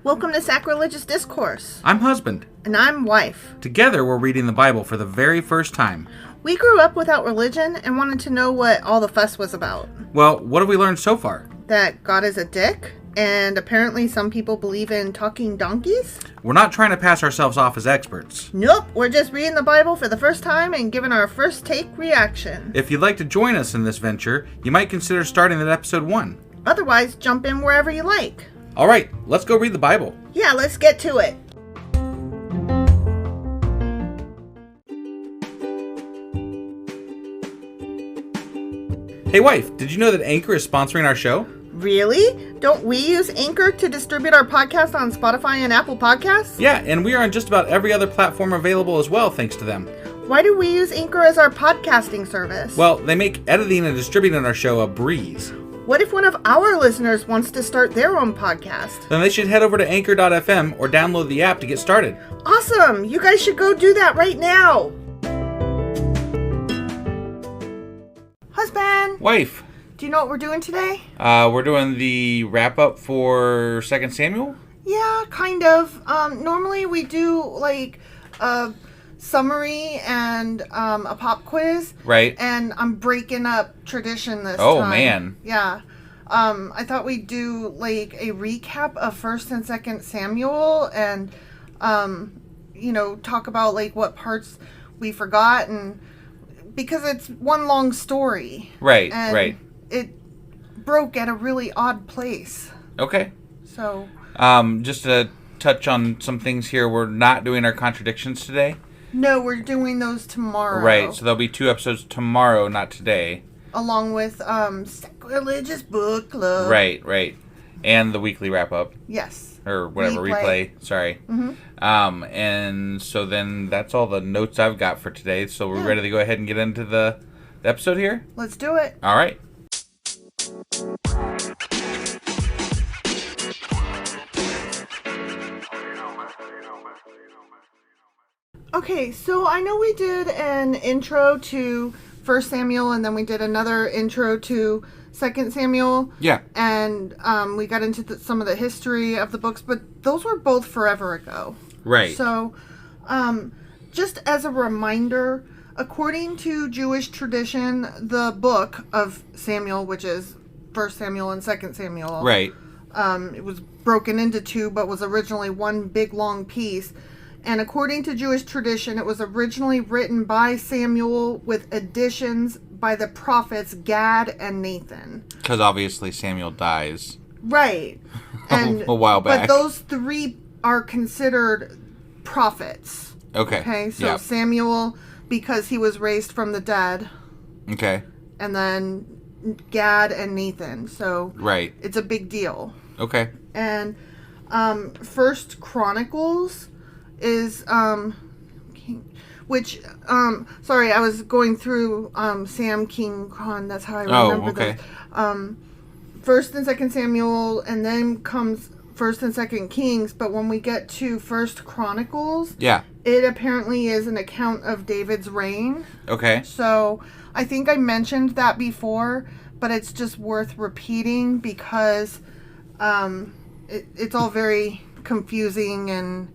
Welcome to Sacrilegious Discourse. I'm husband. And I'm wife. Together, we're reading the Bible for the very first time. We grew up without religion and wanted to know what all the fuss was about. Well, what have we learned so far? That God is a dick, and apparently some people believe in talking donkeys? We're not trying to pass ourselves off as experts. Nope, we're just reading the Bible for the first time and giving our first take reaction. If you'd like to join us in this venture, you might consider starting at episode 1. Otherwise, jump in wherever you like. All right, let's go read the Bible. Yeah, let's get to it. Hey wife, did you know that Anchor is sponsoring our show? Really? Don't we use Anchor to distribute our podcast on Spotify and Apple Podcasts? Yeah, and we are on just about every other platform available as well, thanks to them. Why do we use Anchor as our podcasting service? Well, they make editing and distributing our show a breeze. What if one of our listeners wants to start their own podcast? Then they should head over to anchor.fm or download the app to get started. Awesome! You guys should go do that right now! Husband! Wife. Do you know what we're doing today? We're doing the wrap-up for 2 Samuel? Yeah, kind of. Normally we do, like, a summary and a pop quiz. Right. And I'm breaking up tradition this time. Oh, man. Yeah. I thought we'd do, like, a recap of 1st and 2nd Samuel and, talk about, like, what parts we forgot and... Because it's one long story. Right, and right. It broke at a really odd place. Okay. So... just to touch on some things here, we're not doing our contradictions today. No, we're doing those tomorrow. Right, so there'll be 2 episodes tomorrow, not today. Along with Sacrilegious Book Club. Right. And the weekly wrap-up. Yes. Or whatever, replay. Sorry. Mm-hmm. And so then that's all the notes I've got for today. So we're ready to go ahead and get into the episode here? Let's do it. All right. Okay, so I know we did an intro to 1 Samuel, and then we did another intro to 2 Samuel. Yeah. And we got into some of the history of the books, but those were both forever ago. Right. So, just as a reminder, according to Jewish tradition, the book of Samuel, which is 1 Samuel and 2 Samuel. Right. It was broken into 2, but was originally one big long piece. And according to Jewish tradition, it was originally written by Samuel with additions by the prophets Gad and Nathan. Because obviously Samuel dies. Right. And, a while back. But those 3 are considered prophets. Okay. So Samuel, because he was raised from the dead. Okay. And then Gad and Nathan. So right. It's a big deal. Okay. And First Chronicles is which sorry, I was going through Sam King Khan, that's how I remember this. 1st and 2nd Samuel, and then comes 1st and 2nd Kings, but when we get to 1st Chronicles, it apparently is an account of David's reign. Okay. So I think I mentioned that before, but it's just worth repeating because it's all very confusing and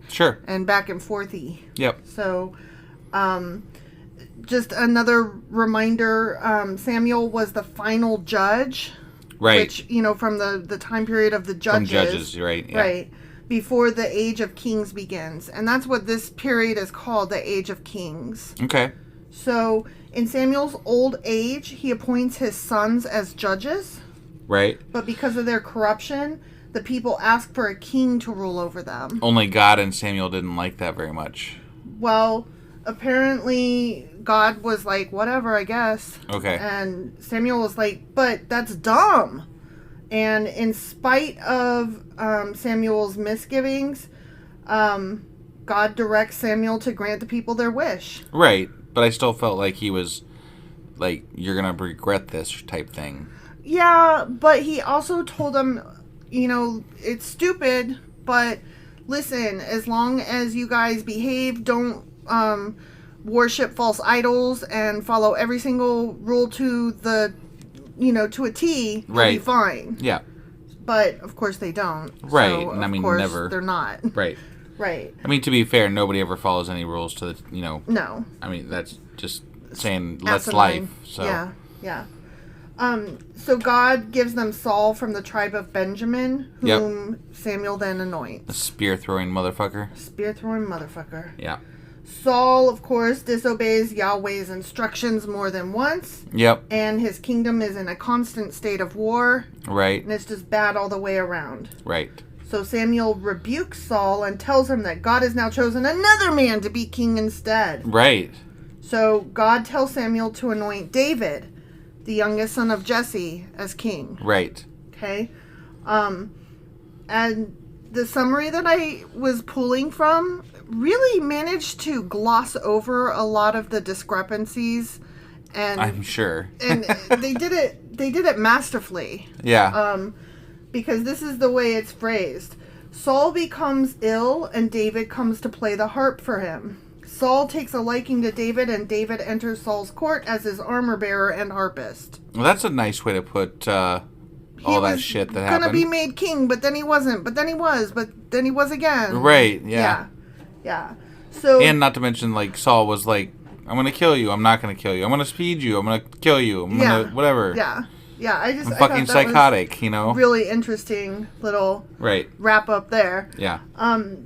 and back and forthy. Yep. So just another reminder, Samuel was the final judge. Right. Which, from the time period of the judges. From judges, right. Yeah. Right. Before the Age of Kings begins. And that's what this period is called, the Age of Kings. Okay. So in Samuel's old age, he appoints his sons as judges. Right. But because of their corruption, the people ask for a king to rule over them. Only God and Samuel didn't like that very much. Well, apparently God was like, whatever, I guess. Okay. And Samuel was like, but that's dumb. And in spite of Samuel's misgivings, God directs Samuel to grant the people their wish. Right. But I still felt like he was like, you're going to regret this type thing. Yeah, but he also told them, it's stupid, but listen, as long as you guys behave, don't worship false idols and follow every single rule to the to a T, you'll be fine. Yeah. But of course they don't. Right. So, and I mean, course never. They're not. Right. Right. I mean, to be fair, nobody ever follows any rules to the, No. I mean, that's just saying let's life. So. Yeah. Yeah. So God gives them Saul from the tribe of Benjamin, whom Samuel then anoints. The spear-throwing motherfucker. Spear-throwing motherfucker. Yeah. Saul, of course, disobeys Yahweh's instructions more than once. Yep. And his kingdom is in a constant state of war. Right. And it's just bad all the way around. Right. So Samuel rebukes Saul and tells him that God has now chosen another man to be king instead. Right. So God tells Samuel to anoint David, the youngest son of Jesse, as king. Right. Okay? And the summary that I was pulling from really managed to gloss over a lot of the discrepancies, and I'm sure. and they did it masterfully. Yeah. Because this is the way it's phrased. Saul becomes ill and David comes to play the harp for him. Saul takes a liking to David and David enters Saul's court as his armor bearer and harpist. Well, that's a nice way to put all that shit that happened. Gonna be made king, but then he wasn't. But then he was. But then he was again. Right. Yeah. Yeah. So. And not to mention, like, Saul was like, "I'm gonna kill you. I'm not gonna kill you. I'm gonna speed you. I'm gonna kill you. I'm gonna whatever." Yeah. Yeah. I'm fucking psychotic. Really interesting little wrap up there. Yeah.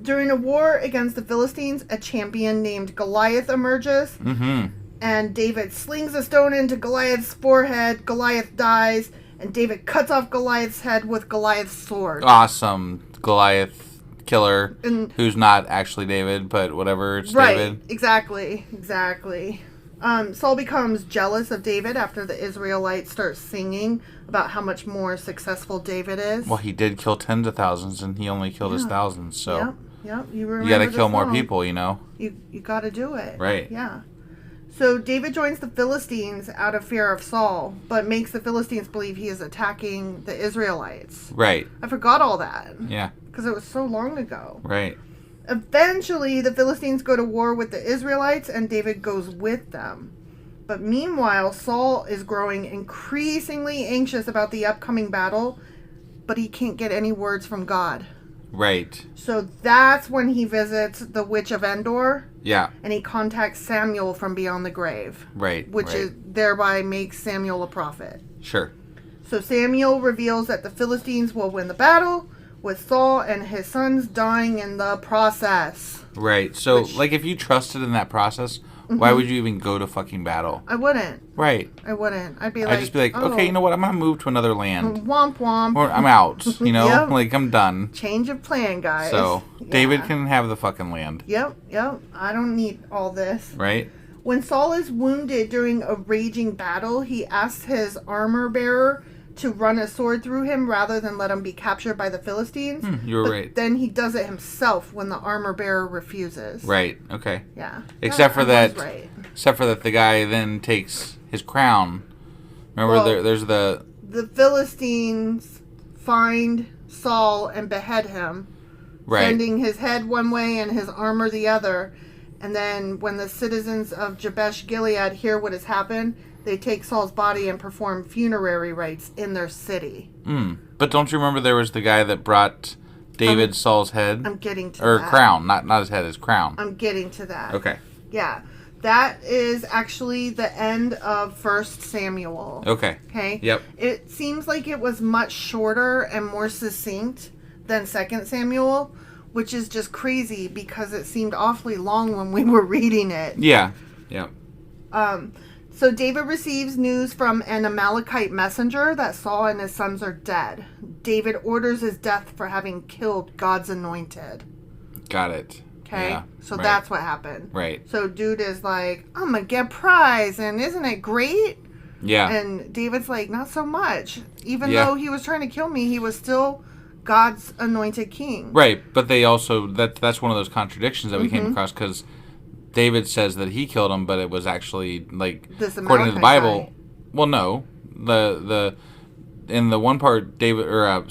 During a war against the Philistines, a champion named Goliath emerges. Mm-hmm. And David slings a stone into Goliath's forehead. Goliath dies. And David cuts off Goliath's head with Goliath's sword. Awesome. Goliath killer, who's not actually David, but whatever, it's David. Exactly. Saul becomes jealous of David after the Israelites start singing about how much more successful David is. Well, he did kill tens of thousands, and he only killed his thousands, so... Yep. You gotta kill more people, You gotta do it. Right. Yeah. So David joins the Philistines out of fear of Saul, but makes the Philistines believe he is attacking the Israelites. Right. I forgot all that. Yeah. Because it was so long ago. Right. Eventually, the Philistines go to war with the Israelites, and David goes with them. But meanwhile, Saul is growing increasingly anxious about the upcoming battle, but he can't get any words from God. Right. So that's when he visits the Witch of Endor. Yeah. And he contacts Samuel from beyond the grave. Right. Which is thereby makes Samuel a prophet. Sure. So Samuel reveals that the Philistines will win the battle, with Saul and his sons dying in the process. Right. So, if you trusted in that process, why would you even go to fucking battle? I wouldn't. Right. I wouldn't. I'd just be like, okay, you know what? I'm going to move to another land. Womp womp. Or I'm out, Yep. I'm done. Change of plan, guys. So, David can have the fucking land. Yep. I don't need all this. Right. When Saul is wounded during a raging battle, he asks his armor bearer to run a sword through him rather than let him be captured by the Philistines. You're right. Then he does it himself when the armor bearer refuses. Right. Okay. Yeah. Except for that, the guy then takes his crown. Remember, there's the Philistines find Saul and behead him, sending his head one way and his armor the other. And then when the citizens of Jabesh Gilead hear what has happened, they take Saul's body and perform funerary rites in their city. But don't you remember there was the guy that brought David Saul's head? I'm getting to that. Or crown, not his head, his crown. I'm getting to that. Okay. Yeah. That is actually the end of 1 Samuel. Okay. Yep. It seems like it was much shorter and more succinct than 2 Samuel, which is just crazy because it seemed awfully long when we were reading it. Yeah. So David receives news from an Amalekite messenger that Saul and his sons are dead. David orders his death for having killed God's anointed. Got it. Okay? Yeah, so that's what happened. Right. So dude is like, I'm going to get prize, and isn't it great? Yeah. And David's like, not so much. Even though he was trying to kill me, he was still God's anointed king. Right, but they also, that's one of those contradictions that we came across, because David says that he killed him, but it was actually, according to the Bible, guy. Well, no. In the one part,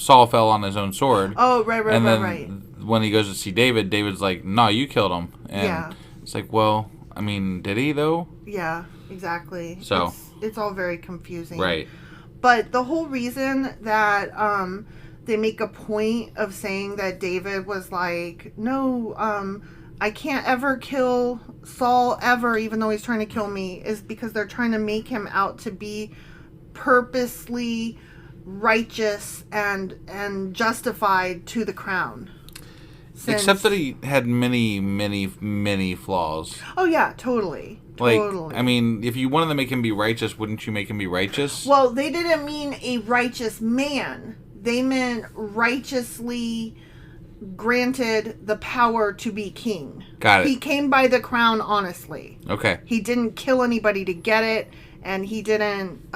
Saul fell on his own sword. Oh, right. And then when he goes to see David, David's like, no, you killed him. And it's like, well, I mean, did he, though? Yeah, exactly. So it's all very confusing. Right. But the whole reason that they make a point of saying that David was like, no, I can't ever kill Saul ever, even though he's trying to kill me, is because they're trying to make him out to be purposely righteous and justified to the crown. Except that he had many, many, many flaws. Oh yeah, totally. Like, I mean, if you wanted to make him be righteous, wouldn't you make him be righteous? Well, they didn't mean a righteous man. They meant righteously granted the power to be king. Got it. He came by the crown honestly. Okay. He didn't kill anybody to get it, and he didn't,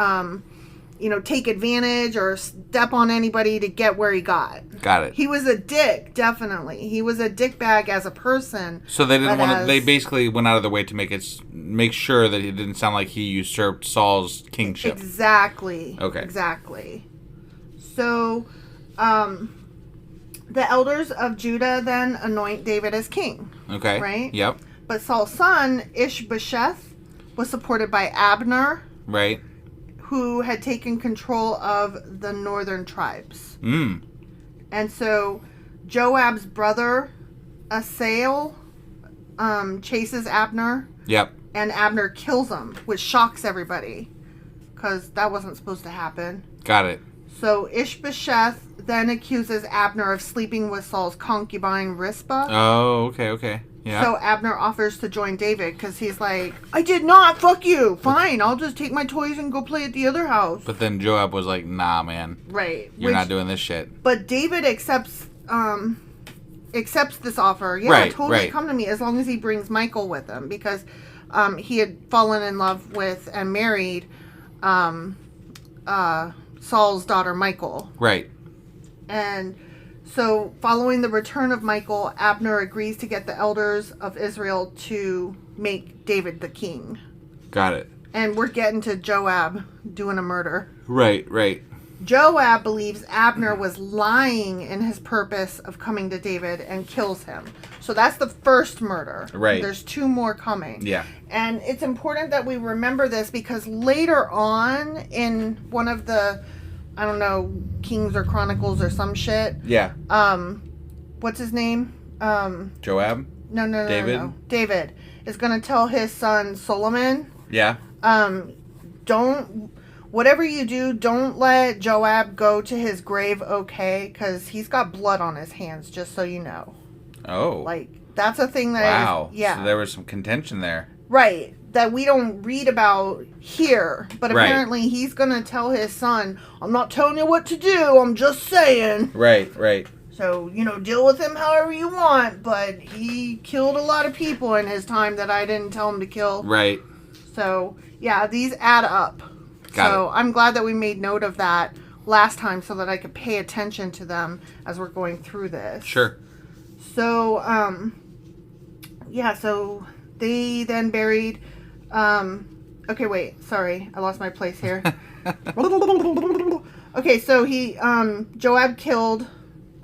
take advantage or step on anybody to get where he got. Got it. He was a dick, definitely. He was a dickbag as a person. So they didn't want to. They basically went out of their way to make sure that it didn't sound like he usurped Saul's kingship. Exactly. Okay. Exactly. So, the elders of Judah then anoint David as king. Okay. Right? Yep. But Saul's son, Ishbosheth, was supported by Abner. Right. Who had taken control of the northern tribes. And so, Joab's brother, Asahel, chases Abner. Yep. And Abner kills him, which shocks everybody. Because that wasn't supposed to happen. Got it. So Ishbosheth then accuses Abner of sleeping with Saul's concubine Rizpah. Oh, okay. Yeah. So Abner offers to join David because he's like, I did not, fuck you. Fine, I'll just take my toys and go play at the other house. But then Joab was like, nah, man. Right. You're not doing this shit. But David accepts this offer. Yeah, right, totally right. Come to me as long as he brings Michal with him because he had fallen in love with and married Saul's daughter Michal. Right. And so following the return of Michal, Abner agrees to get the elders of Israel to make David the king. Got it. And we're getting to Joab doing a murder. Right. Joab believes Abner was lying in his purpose of coming to David and kills him. So that's the first murder. Right. There's 2 more coming. Yeah. And it's important that we remember this because later on in one of the, I don't know, Kings or Chronicles or some shit. Yeah. What's his name? Joab? No. David? No. David is going to tell his son Solomon. Yeah. Whatever you do, don't let Joab go to his grave okay, because he's got blood on his hands, just so you know. Oh. Like, that's a thing that wow. Yeah. So there was some contention there. Right. That we don't read about here. But apparently he's going to tell his son, I'm not telling you what to do, I'm just saying. Right. So, deal with him however you want, but he killed a lot of people in his time that I didn't tell him to kill. Right. So, yeah, these add up. So I'm glad that we made note of that last time so that I could pay attention to them as we're going through this. Sure. So, so they then buried, okay, wait, sorry, I lost my place here. Okay, so Joab killed,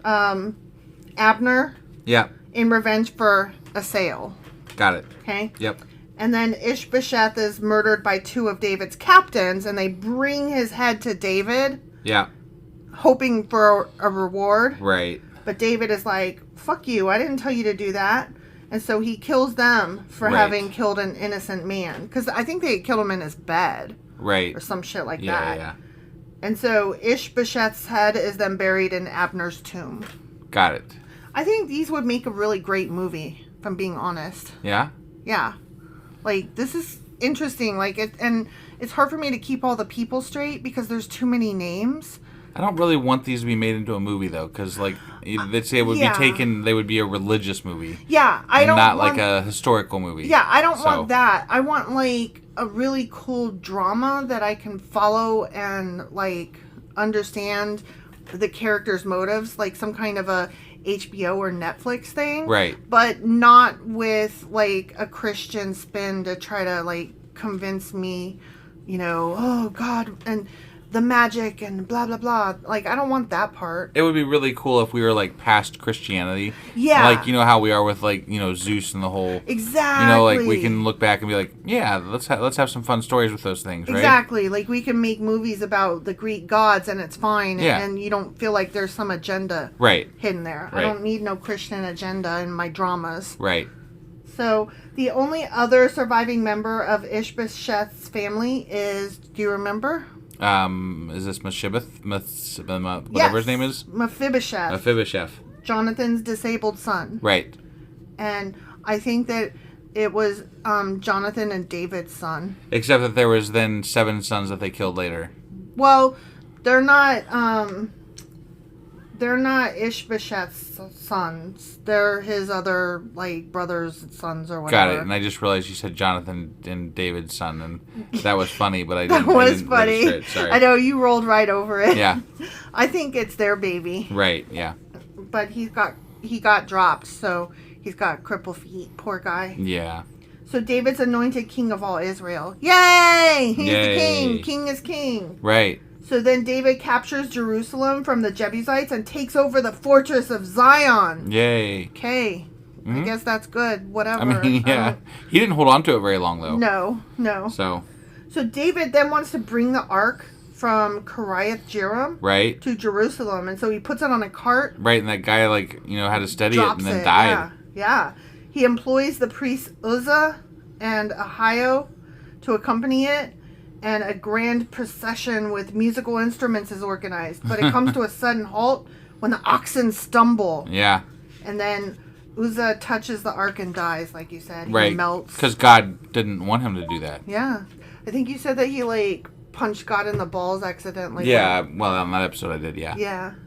Abner. Yeah. In revenge for Asahel. Got it. Okay? Yep. And then Ishbosheth is murdered by 2 of David's captains, and they bring his head to David. Yeah. Hoping for a reward. Right. But David is like, fuck you, I didn't tell you to do that. And so he kills them for having killed an innocent man. Because I think they killed him in his bed. Right. Or some shit like that. Yeah. And so Ishbosheth's head is then buried in Abner's tomb. Got it. I think these would make a really great movie, if I'm being honest. Yeah? Yeah. Like, this is interesting. And it's hard for me to keep all the people straight because there's too many names. I don't really want these to be made into a movie, though, because, they'd say it would be taken, they would be a religious movie. Yeah, not a historical movie. Yeah, I don't want that. I want, a really cool drama that I can follow and, understand the character's motives, like some kind of a HBO or Netflix thing. Right. But not with, a Christian spin to try to, convince me, oh, God, and the magic and blah blah blah. Like, I don't want that part. It would be really cool if we were like past Christianity. Yeah. Like, you know how we are with like, you know, Zeus and the whole. Exactly. You know, like we can look back and be like, yeah, let's have some fun stories with those things, right? Exactly. Like we can make movies about the Greek gods and it's fine. Yeah. And you don't feel like there's some agenda hidden there. Right. I don't need no Christian agenda in my dramas. Right. So the only other surviving member of Ishbosheth's family is, do you remember? Is this Mephibosheth? Whatever his name is? Mephibosheth. Mephibosheth. Jonathan's disabled son. Right. And I think that it was Jonathan and David's son. Except that there was then 7 sons that they killed later. Well, they're not Ishbosheth's sons. They're his other, like, brothers' sons or whatever. Got it. And I just realized you said Jonathan and David's son, and that was funny, but I didn't. That was funny. It. Sorry. I know, you rolled right over it. Yeah. I think it's their baby. Right, yeah. But he got dropped, so he's got crippled feet. Poor guy. Yeah. So David's anointed king of all Israel. Yay! He's the king. King is king. Right. So then David captures Jerusalem from the Jebusites and takes over the fortress of Zion. Yay. Okay. I guess that's good. Whatever. I mean, yeah. He didn't hold on to it very long, though. No. So David then wants to bring the ark from Kiriath Jearim to Jerusalem. And so he puts it on a cart. Right, and that guy, like, you know, had to steady it and then died. Yeah. He employs the priests Uzzah and Ahio to accompany it. And a grand procession with musical instruments is organized. But it comes to a sudden halt when the oxen stumble. Yeah. And then Uzzah touches the ark and dies, like you said. Right. He melts. Because God didn't want him to do that. Yeah. I think you said that he, like, punched God in the balls accidentally. Yeah. Well, on that episode I did, yeah.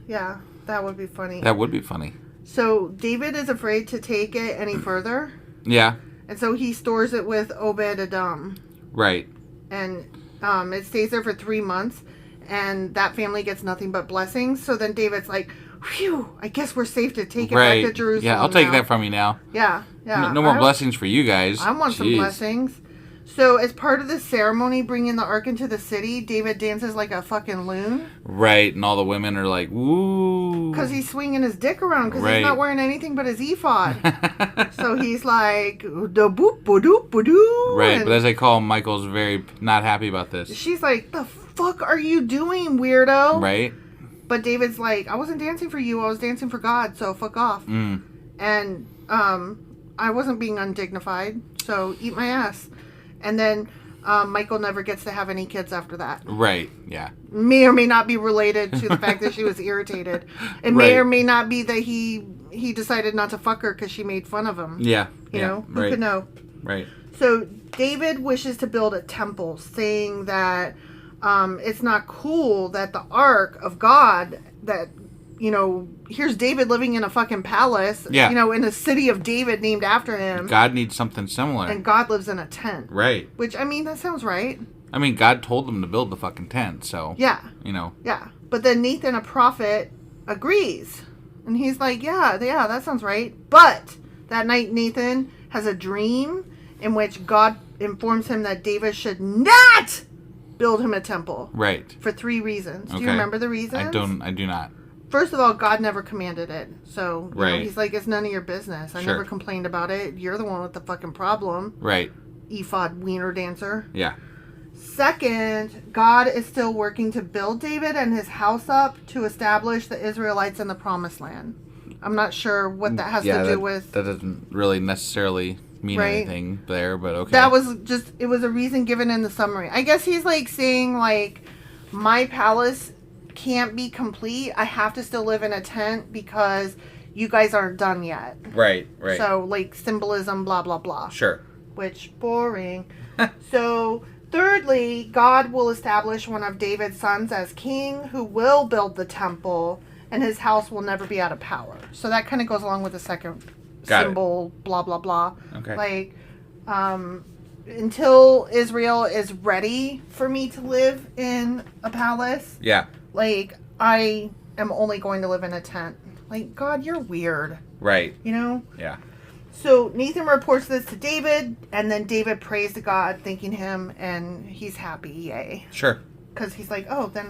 Yeah. That would be funny. That would be funny. So David is afraid to take it any further. Yeah. And so he stores it with Obed-Edom. Right. And it stays there for 3 months, and that family gets nothing but blessings. So then David's like, phew, I guess we're safe to take it back to Jerusalem. Yeah, I'll take that from you now. Yeah. No more blessings for you guys. I want some blessings. So as part of the ceremony bringing the ark into the city, David dances like a fucking loon. Right, and all the women are like, woo. Because he's swinging his dick around because he's not wearing anything but his ephod. So he's like, da boop, ba doop, ba doo. Right, but as I call him, Michael's very not happy about this. She's like, the fuck are you doing, weirdo? Right. But David's like, I wasn't dancing for you, I was dancing for God, so fuck off. And I wasn't being undignified, so eat my ass. And then Michael never gets to have any kids after that. Right, yeah. May or may not be related to the fact that she was irritated. It may or may not be that he decided not to fuck her because she made fun of him. Yeah. You know? Who could know? Right. So David wishes to build a temple, saying that it's not cool that the Ark of God, that, you know, here's David living in a fucking palace, you know, in a city of David named after him. God needs something similar. And God lives in a tent. Right. Which, I mean, that sounds right. I mean, God told them to build the fucking tent, so. Yeah. You know. Yeah. But then Nathan, a prophet, agrees. And he's like, yeah, that sounds right. But that night, Nathan has a dream in which God informs him that David should not build him a temple. Right. For 3 reasons. Okay. Do you remember the reasons? I do not. First of all, God never commanded it. So, you know, he's like, it's none of your business. I Sure. never complained about it. You're the one with the fucking problem. Right. Ephod wiener dancer. Yeah. Second, God is still working to build David and his house up to establish the Israelites in the Promised Land. I'm not sure what that has to do with. That doesn't really necessarily mean anything there, but okay. That was just, it was a reason given in the summary. I guess he's like saying, like, my palace can't be complete. I have to still live in a tent because you guys aren't done yet. Right. So, like, symbolism, blah, blah, blah. Sure. Which, boring. So, thirdly, God will establish one of David's sons as king who will build the temple, and his house will never be out of power. So that kind of goes along with the second symbol, blah, blah, blah. Okay. Like, until Israel is ready for me to live in a palace. Yeah. Like, I am only going to live in a tent. Like, God, you're weird. Right. You know? Yeah. So Nathan reports this to David, and then David prays to God, thanking him, and he's happy. Yay. Sure. Because he's like, oh, then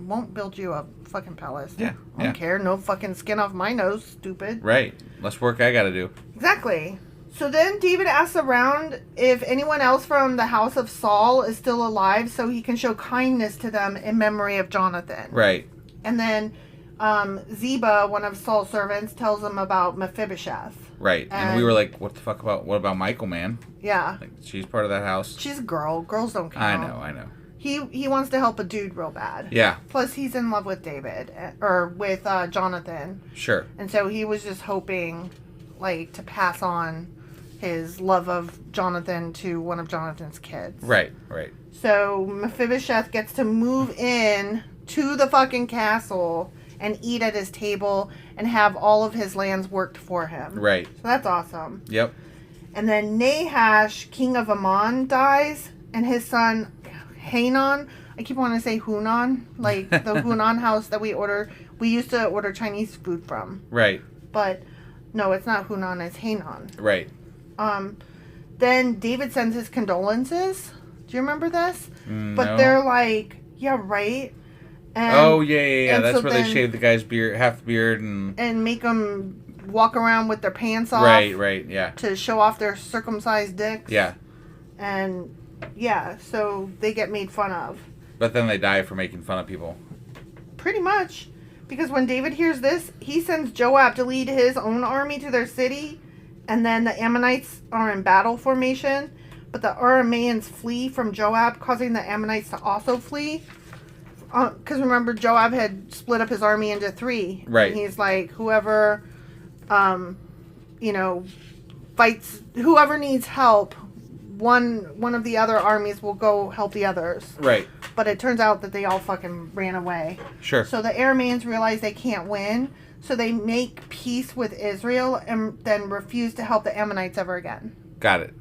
won't build you a fucking palace. Yeah. I don't care. No fucking skin off my nose, stupid. Right. Less work I gotta do. Exactly. So then David asks around if anyone else from the house of Saul is still alive so he can show kindness to them in memory of Jonathan. Right. And then Ziba, one of Saul's servants, tells him about Mephibosheth. Right. And we were like, what about Michael, man? Yeah. Like, she's part of that house. She's a girl. Girls don't count. I know. He wants to help a dude real bad. Yeah. Plus, he's in love with David, or with Jonathan. Sure. And so he was just hoping, like, to pass on his love of Jonathan to one of Jonathan's kids. Right. So Mephibosheth gets to move in to the fucking castle and eat at his table and have all of his lands worked for him. Right. So that's awesome. Yep. And then Nahash, king of Ammon, dies, and his son Hanan, I keep wanting to say Hunan, like the Hunan house that we used to order Chinese food from. Right. But no, it's not Hunan, it's Hanan. Right. Then David sends his condolences. Do you remember this? But no. they're like, yeah, right. And, yeah. That's so where they shave the guy's beard, half beard, and make them walk around with their pants off. Right, yeah. To show off their circumcised dicks. Yeah. And yeah, so they get made fun of. But then they die for making fun of people. Pretty much. Because when David hears this, he sends Joab to lead his own army to their city. And then the Ammonites are in battle formation. But the Arameans flee from Joab, causing the Ammonites to also flee. Because remember, Joab had split up his army into 3. Right. And he's like, whoever, fights, whoever needs help, one of the other armies will go help the others. Right. But it turns out that they all fucking ran away. Sure. So the Arameans realize they can't win, so they make peace with Israel and then refuse to help the Ammonites ever again. Got it.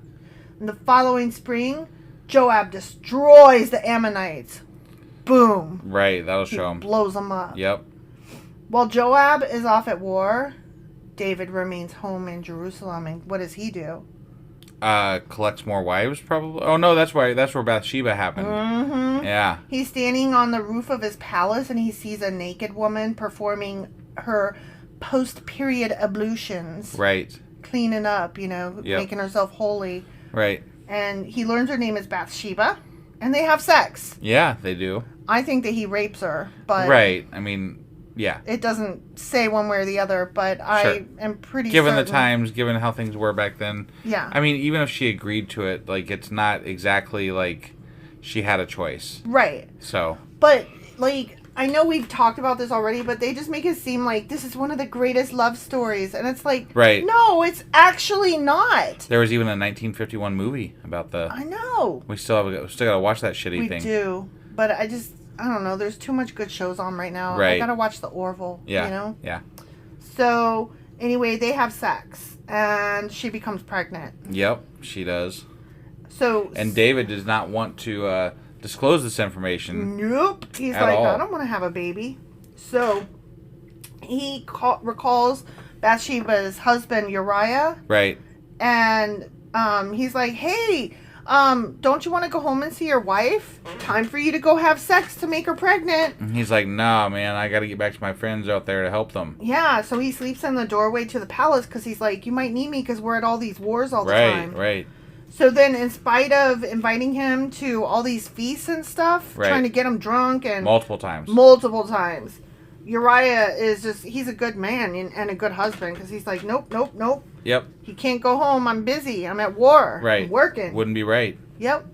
In the following spring, Joab destroys the Ammonites. Boom. Right, that'll show him. Blows them up. Yep. While Joab is off at war, David remains home in Jerusalem. And what does he do? Collects more wives, probably. Oh no, that's where Bathsheba happened. Mm-hmm. Yeah. He's standing on the roof of his palace and he sees a naked woman performing her post-period ablutions. Right. Cleaning up, making herself holy. Right. And he learns her name is Bathsheba, and they have sex. Yeah, they do. I think that he rapes her, but right. I mean, yeah. It doesn't say one way or the other, but I am pretty given certain. the times, given how things were back then. Yeah. I mean, even if she agreed to it, like, it's not exactly like she had a choice. Right. So. But, like, I know we've talked about this already, but they just make it seem like this is one of the greatest love stories. And it's like, right. No, it's actually not. There was even a 1951 movie about the... I know. We still gotta watch that shitty thing. We do. But I don't know. There's too much good shows on right now. Right. I gotta watch The Orville. Yeah. Yeah. So, anyway, they have sex. And she becomes pregnant. Yep, she does. So... And David does not want to disclose this information. Nope. He's like, I don't want to have a baby. So, he recalls Bathsheba's husband, Uriah. Right. And he's like, hey... don't you want to go home and see your wife? Time for you to go have sex to make her pregnant. And he's like, nah, man, I got to get back to my friends out there to help them. Yeah, so he sleeps in the doorway to the palace because he's like, you might need me because we're at all these wars all the time. Right. So then, in spite of inviting him to all these feasts and stuff, trying to get him drunk and... Multiple times. Uriah is just, he's a good man and a good husband because he's like, nope. Yep. He can't go home. I'm busy. I'm at war. Right. I'm working. Wouldn't be right. Yep.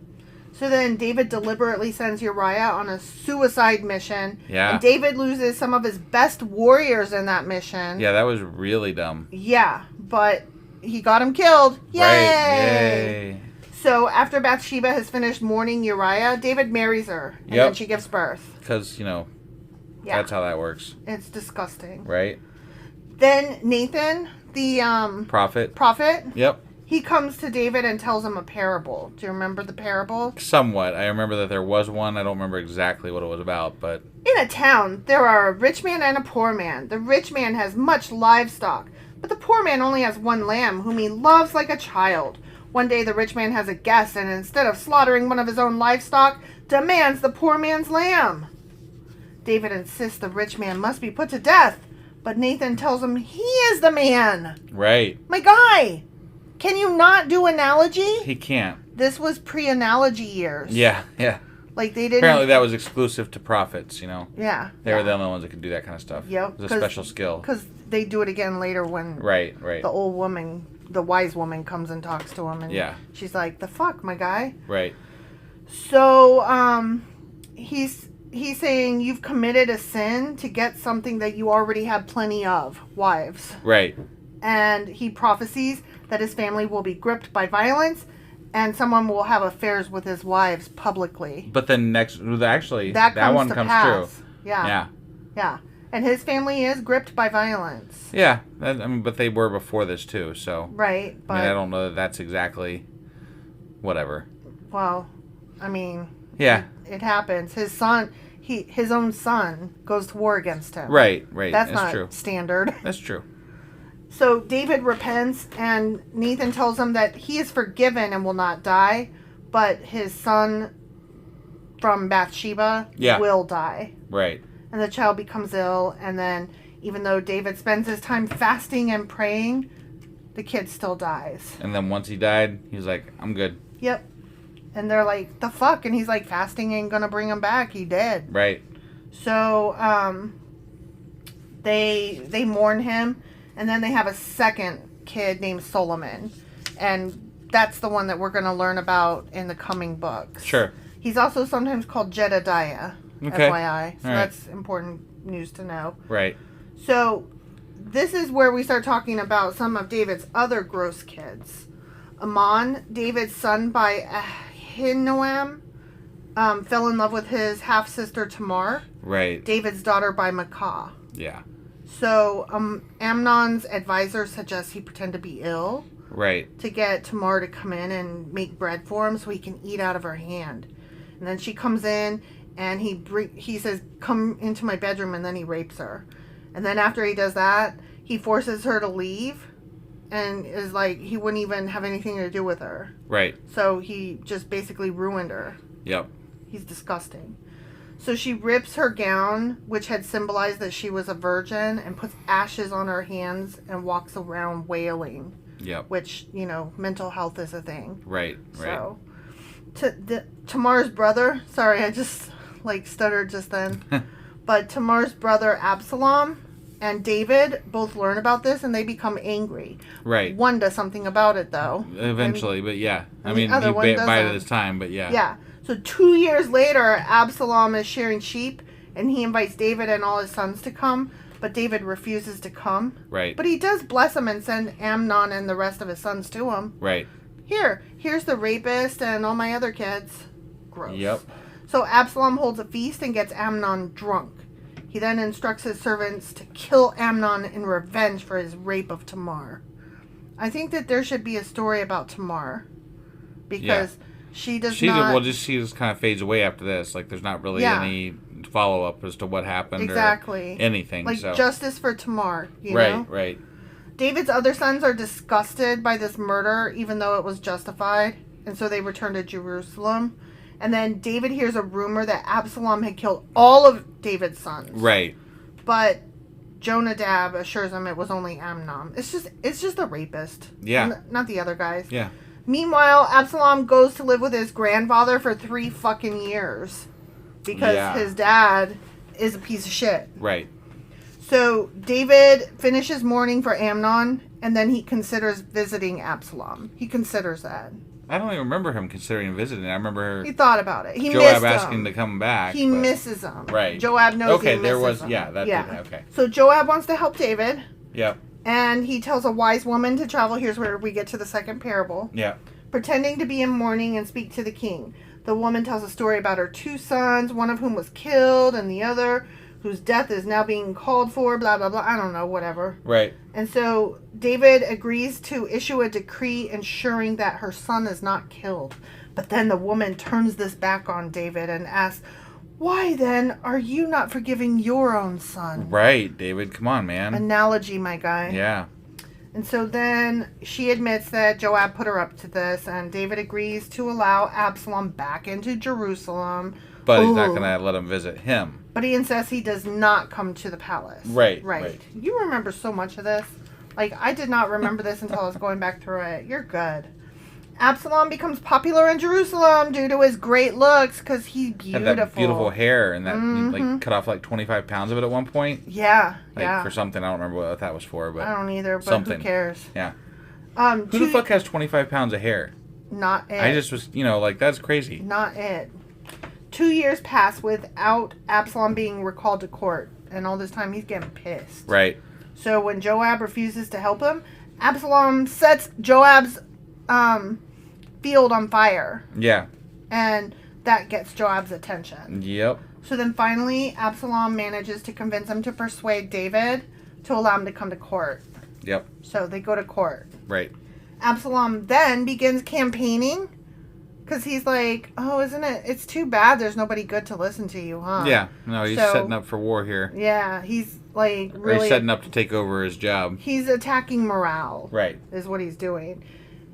So then David deliberately sends Uriah on a suicide mission. Yeah. And David loses some of his best warriors in that mission. Yeah, that was really dumb. Yeah, but he got him killed. Yay! Right. Yay. So after Bathsheba has finished mourning Uriah, David marries her. And then she gives birth. Because, that's how that works. It's disgusting. Right. Then Nathan, the prophet. Yep. He comes to David and tells him a parable. Do you remember the parable? Somewhat. I remember that there was one. I don't remember exactly what it was about, but... In a town, there are a rich man and a poor man. The rich man has much livestock, but the poor man only has one lamb, whom he loves like a child. One day the rich man has a guest, and instead of slaughtering one of his own livestock, demands the poor man's lamb. David insists the rich man must be put to death, but Nathan tells him he is the man. Right. My guy, can you not do analogy? He can't. This was pre-analogy years. Yeah, yeah. Like they didn't. Apparently that was exclusive to prophets, you know. Yeah. They were the only ones that could do that kind of stuff. Yep. It was a special skill. Because they do it again later when Right. the old woman, the wise woman, comes and talks to him, and she's like, "The fuck, my guy." Right. So, he's saying you've committed a sin to get something that you already have plenty of, wives. Right. And he prophesies that his family will be gripped by violence, and someone will have affairs with his wives publicly. But then that one comes true. Yeah. And his family is gripped by violence. Yeah, but they were before this too, so. Right, but I don't know that that's exactly whatever. Well, I mean, yeah, it happens. His son, his own son, goes to war against him. Right. That's not true. Standard. That's true. So David repents, and Nathan tells him that he is forgiven and will not die, but his son from Bathsheba will die. Right. And the child becomes ill, and then even though David spends his time fasting and praying, the kid still dies. And then once he died, he's like, I'm good. Yep. And they're like, the fuck? And he's like, fasting ain't gonna bring him back. He dead. Right. So, they mourn him. And then they have a second kid named Solomon. And that's the one that we're going to learn about in the coming books. Sure. He's also sometimes called Jedediah, okay. FYI. So All that's important news to know. Right. So this is where we start talking about some of David's other gross kids. Amon, David's son by Ahinoam, fell in love with his half-sister Tamar. Right. David's daughter by Maacah. Yeah. So, Amnon's advisor suggests he pretend to be ill. Right. To get Tamar to come in and make bread for him so he can eat out of her hand. And then she comes in and he says, come into my bedroom, and then he rapes her. And then after he does that, he forces her to leave and is like, he wouldn't even have anything to do with her. Right. So he just basically ruined her. Yep. He's disgusting. So she rips her gown, which had symbolized that she was a virgin, and puts ashes on her hands and walks around wailing. Yep. Which, mental health is a thing. Right. So, Tamar's brother, sorry, I just, stuttered just then. But Tamar's brother, Absalom, and David both learn about this, and they become angry. Right. One does something about it, though. Eventually, but yeah. I mean, he bided his time, but yeah. Yeah. So 2 years later, Absalom is shearing sheep, and he invites David and all his sons to come, but David refuses to come. Right. But he does bless him and send Amnon and the rest of his sons to him. Right. Here's the rapist and all my other kids. Gross. Yep. So Absalom holds a feast and gets Amnon drunk. He then instructs his servants to kill Amnon in revenge for his rape of Tamar. I think that there should be a story about Tamar. Because... Yeah. She just kind of fades away after this. There's not really any follow-up as to what happened or anything. Justice for Tamar, you know? Right. David's other sons are disgusted by this murder, even though it was justified, and so they return to Jerusalem. And then David hears a rumor that Absalom had killed all of David's sons. Right. But Jonadab assures him it was only Amnon. It's just the rapist. Yeah. Not the other guys. Yeah. Meanwhile, Absalom goes to live with his grandfather for 3 fucking years. Because his dad is a piece of shit. Right. So, David finishes mourning for Amnon, and then he considers visiting Absalom. He considers that. I don't even remember him considering visiting. I remember... He thought about it. He Joab asking to come back. He misses him. Right. Joab knows he misses him. Okay, there was... Yeah, that did... Okay. So, Joab wants to help David. Yep. And he tells a wise woman to travel. Here's where we get to the second parable. Yeah. Pretending to be in mourning and speak to the king. The woman tells a story about her 2 sons, one of whom was killed, and the other whose death is now being called for, blah, blah, blah. I don't know, whatever. Right. And so David agrees to issue a decree ensuring that her son is not killed. But then the woman turns this back on David and asks, why then are you not forgiving your own son? Right, David. Come on, man. Analogy, my guy. Yeah. And so then she admits that Joab put her up to this, and David agrees to allow Absalom back into Jerusalem. But he's not going to let him visit him. But he insists he does not come to the palace. Right. You remember so much of this. Like, I did not remember this until I was going back through it. You're good. Absalom becomes popular in Jerusalem due to his great looks because he's beautiful. Had that beautiful hair and that like cut off like 25 pounds of it at one point. Yeah, for something. I don't remember what that was for, but I don't either. But something. Who cares? Yeah. Who the fuck has 25 pounds of hair? Not it. I just was, that's crazy. Not it. 2 years pass without Absalom being recalled to court, and all this time he's getting pissed. Right. So when Joab refuses to help him, Absalom sets Joab's field on fire. Yeah. And that gets Joab's attention. Yep. So then finally, Absalom manages to convince him to persuade David to allow him to come to court. Yep. So they go to court. Right. Absalom then begins campaigning because he's like, oh, it's too bad there's nobody good to listen to you, huh? Yeah. No, he's setting up for war here. Yeah, he's like really... Or he's setting up to take over his job. He's attacking morale. Right. Is what he's doing.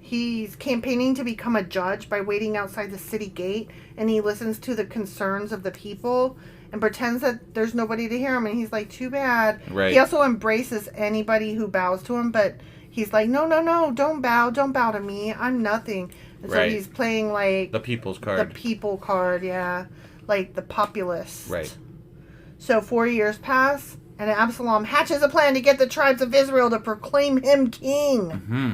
He's campaigning to become a judge by waiting outside the city gate, and he listens to the concerns of the people and pretends that there's nobody to hear him, and he's like, too bad. Right. He also embraces anybody who bows to him, but he's like, no, don't bow to me, I'm nothing. And so he's playing like... the people's card. The people card, yeah. Like the populist. Right. So 4 years pass, and Absalom hatches a plan to get the tribes of Israel to proclaim him king. Mm-hmm.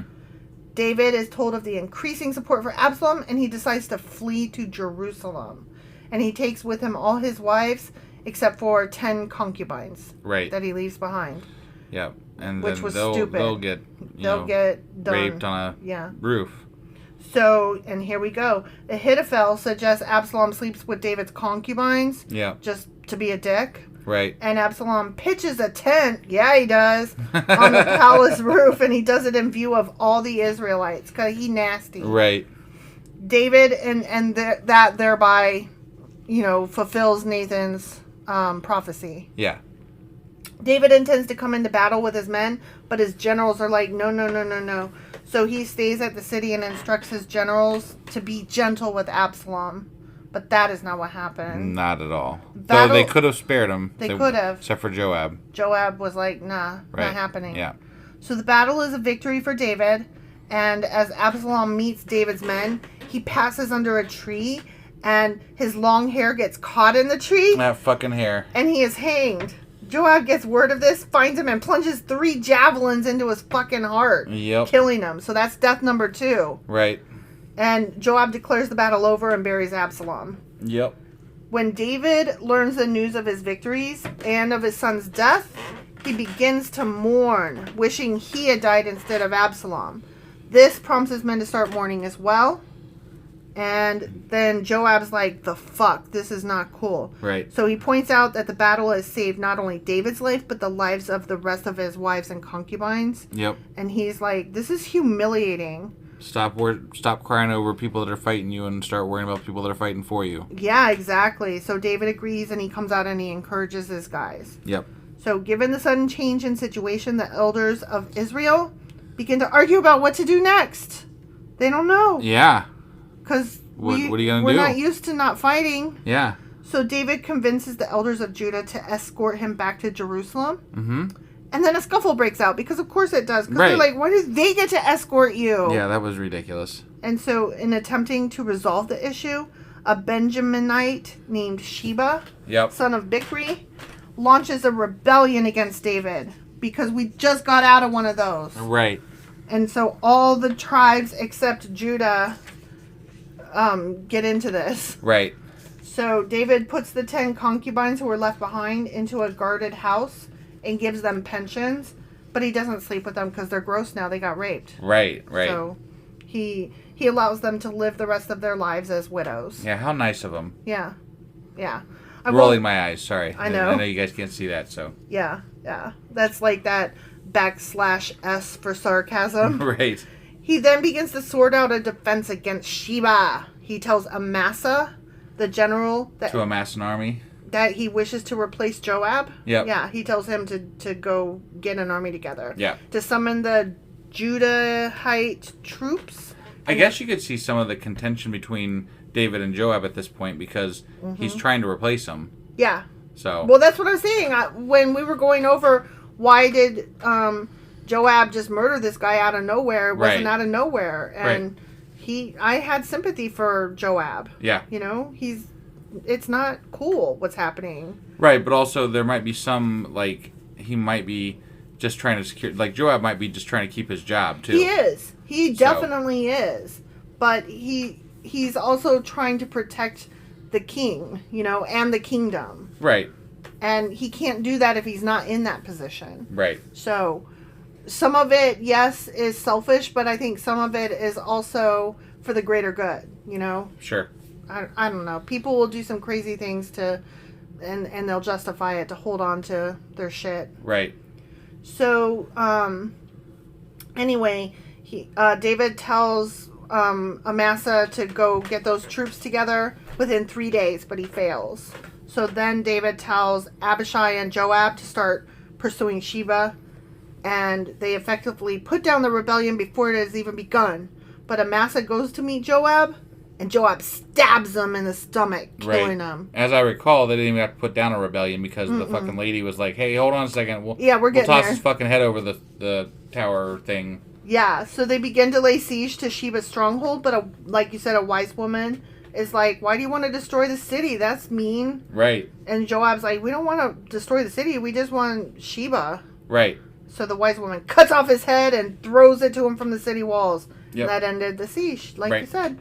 David is told of the increasing support for Absalom, and he decides to flee to Jerusalem. And he takes with him all his wives, except for 10 concubines. Right. That he leaves behind. Yep. And which then was stupid. They'll get done. raped on a roof. So, and here we go. Ahithophel suggests Absalom sleeps with David's concubines. Yeah. Just to be a dick. Right. And Absalom pitches a tent. Yeah, he does. On the palace roof. And he does it in view of all the Israelites. Because he nasty. Right. David, and that thereby, fulfills Nathan's prophecy. Yeah. David intends to come into battle with his men. But his generals are like, no. So he stays at the city and instructs his generals to be gentle with Absalom. But that is not what happened. Not at all. Though they could have spared him. They could have. Except for Joab. Joab was like, nah, not happening. Yeah. So the battle is a victory for David. And as Absalom meets David's men, he passes under a tree. And his long hair gets caught in the tree. That fucking hair. And he is hanged. Joab gets word of this, finds him, and plunges 3 javelins into his fucking heart. Yep. Killing him. So that's death number 2. Right. And Joab declares the battle over and buries Absalom. Yep. When David learns the news of his victories and of his son's death, he begins to mourn, wishing he had died instead of Absalom. This prompts his men to start mourning as well. And then Joab's like, the fuck, this is not cool. Right. So he points out that the battle has saved not only David's life, but the lives of the rest of his wives and concubines. Yep. And he's like, this is humiliating. Stop crying over people that are fighting you and start worrying about people that are fighting for you. Yeah, exactly. So David agrees and he comes out and he encourages his guys. Yep. So given the sudden change in situation, the elders of Israel begin to argue about what to do next. They don't know. Yeah. Because what are you going to do? We're not used to not fighting. Yeah. So David convinces the elders of Judah to escort him back to Jerusalem. Mm-hmm. And then a scuffle breaks out, because of course it does. Because they're like, why do they get to escort you? Yeah, that was ridiculous. And so in attempting to resolve the issue, a Benjaminite named Sheba, son of Bichri, launches a rebellion against David. Because we just got out of one of those. Right. And so all the tribes except Judah get into this. Right. So David puts the 10 concubines who were left behind into a guarded house and gives them pensions, but he doesn't sleep with them because they're gross now. They got raped. Right. So he allows them to live the rest of their lives as widows. Yeah, how nice of him. Yeah. Rolling my eyes, sorry. I know. I know you guys can't see that, so. Yeah. That's like that /S for sarcasm. Right. He then begins to sort out a defense against Sheba. He tells Amasa, the general, to amass an army, that he wishes to replace Joab. Yep. Yeah, he tells him to go get an army together. Yeah. To summon the Judahite troops. I guess you could see some of the contention between David and Joab at this point because he's trying to replace him. Yeah. So. Well, that's what I was saying. When we were going over why did Joab just murder this guy out of nowhere? It wasn't out of nowhere. And I had sympathy for Joab. Yeah. You know, it's not cool what's happening. Right, but also there might be some, like, he might be just trying to secure, like, Joab might be just trying to keep his job, too. He is. He definitely is. But he's also trying to protect the king, you know, and the kingdom. Right. And he can't do that if he's not in that position. Right. So, some of it, yes, is selfish, but I think some of it is also for the greater good, you know? Sure. I don't know. People will do some crazy things and they'll justify it to hold on to their shit. Right. So, anyway, David tells Amasa to go get those troops together within 3 days, but he fails. So then David tells Abishai and Joab to start pursuing Sheba, and they effectively put down the rebellion before it has even begun. But Amasa goes to meet Joab, and Joab stabs him in the stomach, killing him. As I recall, they didn't even have to put down a rebellion because the fucking lady was like, hey, hold on a second. We'll toss his fucking head over the tower thing. Yeah, so they begin to lay siege to Sheba's stronghold, but like you said, a wise woman is like, why do you want to destroy the city? That's mean. Right. And Joab's like, we don't want to destroy the city. We just want Sheba. Right. So the wise woman cuts off his head and throws it to him from the city walls. Yep. And that ended the siege, like you said.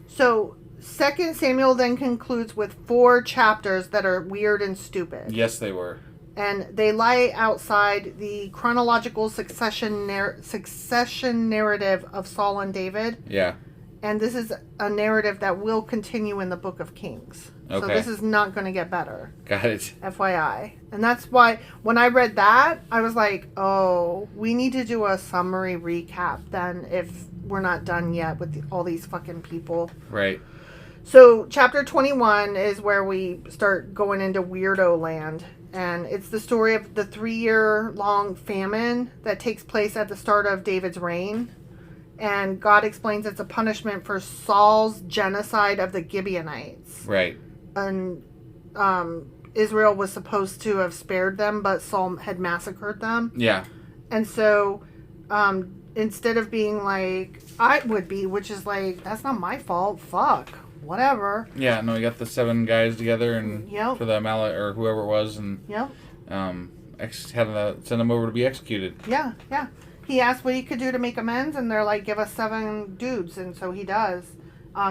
So 2 Samuel then concludes with 4 chapters that are weird and stupid. Yes, they were. And they lie outside the chronological succession narrative of Saul and David. Yeah. And this is a narrative that will continue in the Book of Kings. Okay. So this is not going to get better. Got it. FYI. And that's why when I read that, I was like, oh, we need to do a summary recap then if we're not done yet with all these fucking people. Right. So chapter 21 is where we start going into weirdo land. And it's the story of the 3-year-long famine that takes place at the start of David's reign. And God explains it's a punishment for Saul's genocide of the Gibeonites. Right. And Israel was supposed to have spared them, but Saul had massacred them. Yeah. And so instead of being like I would be, which is like, that's not my fault, fuck, whatever. Yeah, no, we got the 7 guys together and for the Amalek or whoever it was, and had to send them over to be executed. Yeah, yeah. He asked what he could do to make amends, and they're like, give us 7 dudes, and so he does.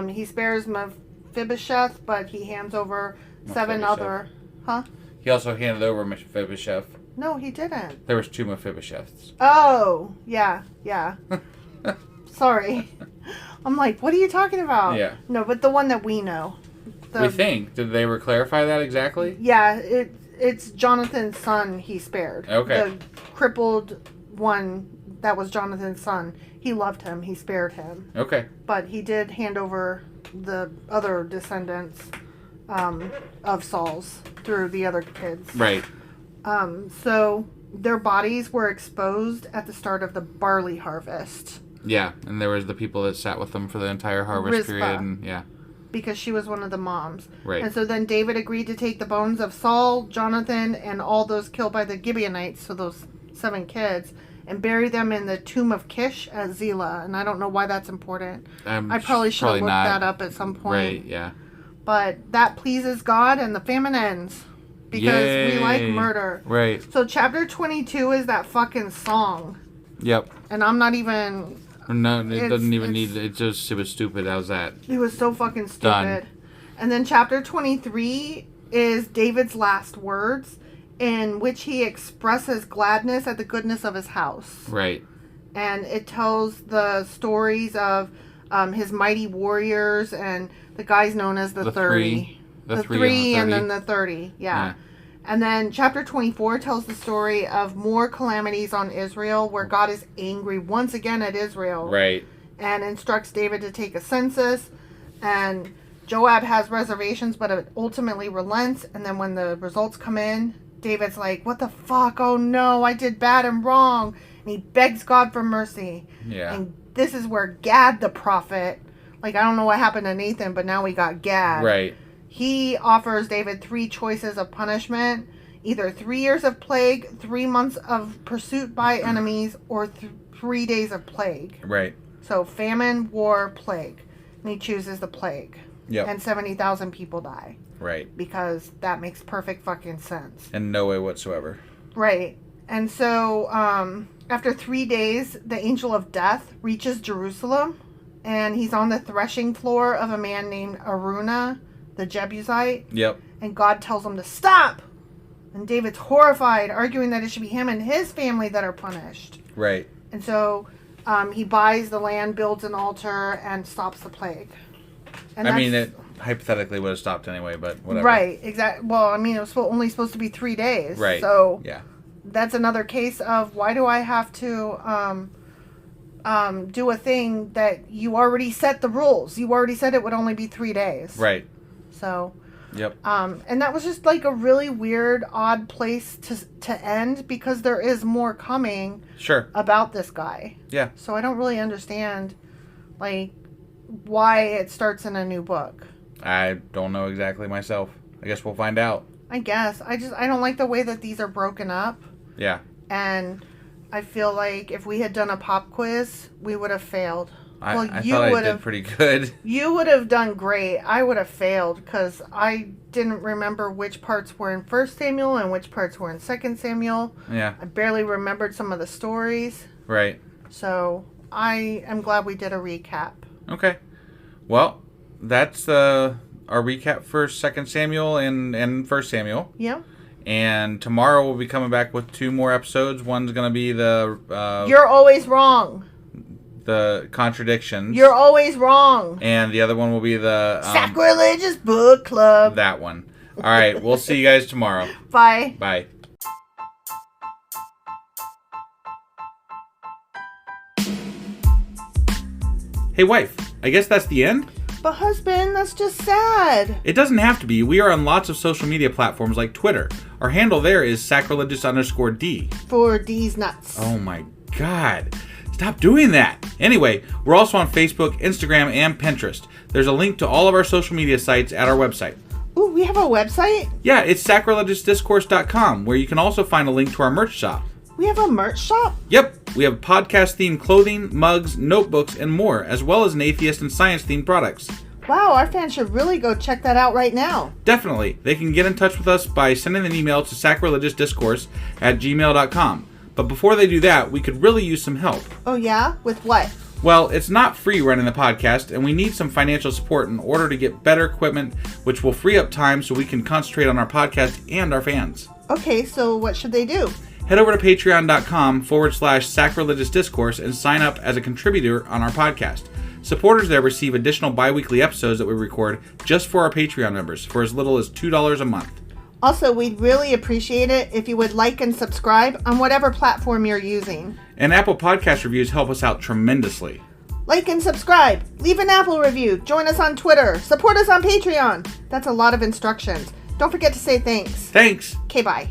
He spares Mephibosheth, but he hands over 7 other... Huh? He also handed over Mephibosheth. No, he didn't. There was 2 Mephibosheths. Oh, yeah. Sorry. I'm like, what are you talking about? Yeah. No, but the one that we know. We think. Did they ever clarify that exactly? Yeah, it's Jonathan's son he spared. Okay. The crippled one... That was Jonathan's son. He loved him. He spared him. Okay. But he did hand over the other descendants of Saul's through the other kids. Right. So their bodies were exposed at the start of the barley harvest. Yeah, and there was the people that sat with them for the entire harvest period. And, because she was one of the moms. Right. And so then David agreed to take the bones of Saul, Jonathan, and all those killed by the Gibeonites, so those 7 kids, and bury them in the tomb of Kish at Zelah. And I don't know why that's important. I probably should have looked that up at some point. Right, yeah. But that pleases God, and the famine ends. Because we like murder. Right. So chapter 22 is that fucking song. Yep. And I'm not even... No, it doesn't even need... It was stupid. How's that? It was so fucking stupid. Done. And then chapter 23 is David's last words, in which he expresses gladness at the goodness of his house. Right. And it tells the stories of his mighty warriors and the guys known as the 30. The 3 and then the 30. Yeah. And then chapter 24 tells the story of more calamities on Israel, where God is angry once again at Israel. Right. And instructs David to take a census. And Joab has reservations, but it ultimately relents. And then when the results come in, David's like, what the fuck? Oh no, I did bad and wrong. And he begs God for mercy. Yeah. And this is where Gad the prophet, like, I don't know what happened to Nathan, but now we got Gad. Right. He offers David 3 choices of punishment. Either 3 years of plague, 3 months of pursuit by enemies, or 3 days of plague. Right. So famine, war, plague. And he chooses the plague. Yep. And 70,000 people die. Right. Because that makes perfect fucking sense. In no way whatsoever. Right. And so, after 3 days, the angel of death reaches Jerusalem. And he's on the threshing floor of a man named Araunah, the Jebusite. Yep. And God tells him to stop. And David's horrified, arguing that it should be him and his family that are punished. Right. And so he buys the land, builds an altar, and stops the plague. And I mean, it hypothetically would have stopped anyway, but whatever. Right, exactly. Well, I mean, it was only supposed to be 3 days. Right. So yeah, that's another case of why do I have to do a thing that you already set the rules? You already said it would only be 3 days. Right. So... Yep. And that was just like a really weird, odd place to end because there is more coming. Sure. About this guy. Yeah. So I don't really understand, like, why it starts in a new book. I don't know exactly myself. I guess we'll find out. I guess. I don't like the way that these are broken up. Yeah. And I feel like if we had done a pop quiz, we would have failed. I thought I did pretty good. You would have done great. I would have failed because I didn't remember which parts were in 1 Samuel and which parts were in 2 Samuel. Yeah. I barely remembered some of the stories. Right. So I am glad we did a recap. Okay. Well, that's our recap for 2 Samuel and 1 Samuel. Yeah. And tomorrow we'll be coming back with 2 more episodes. One's going to be the... You're always wrong. The contradictions. You're always wrong. And the other one will be the... Sacrilegious Book Club. That one. All right. We'll see you guys tomorrow. Bye. Bye. Hey, wife. I guess that's the end? But husband, that's just sad. It doesn't have to be. We are on lots of social media platforms like Twitter. Our handle there is sacrilegious_D. For D's nuts. Oh my God. Stop doing that. Anyway, we're also on Facebook, Instagram, and Pinterest. There's a link to all of our social media sites at our website. Ooh, we have a website? Yeah, it's sacrilegiousdiscourse.com, where you can also find a link to our merch shop. We have a merch shop? Yep, we have podcast-themed clothing, mugs, notebooks, and more, as well as an atheist and science-themed products. Wow, our fans should really go check that out right now. Definitely. They can get in touch with us by sending an email to sacrilegiousdiscourse@gmail.com. But before they do that, we could really use some help. Oh yeah? With what? Well, it's not free running the podcast, and we need some financial support in order to get better equipment, which will free up time so we can concentrate on our podcast and our fans. Okay, so what should they do? Head over to patreon.com/sacrilegiousdiscourse and sign up as a contributor on our podcast. Supporters there receive additional bi-weekly episodes that we record just for our Patreon members for as little as $2 a month. Also, we'd really appreciate it if you would like and subscribe on whatever platform you're using. And Apple Podcast reviews help us out tremendously. Like and subscribe. Leave an Apple review. Join us on Twitter. Support us on Patreon. That's a lot of instructions. Don't forget to say thanks. Thanks. Okay, bye.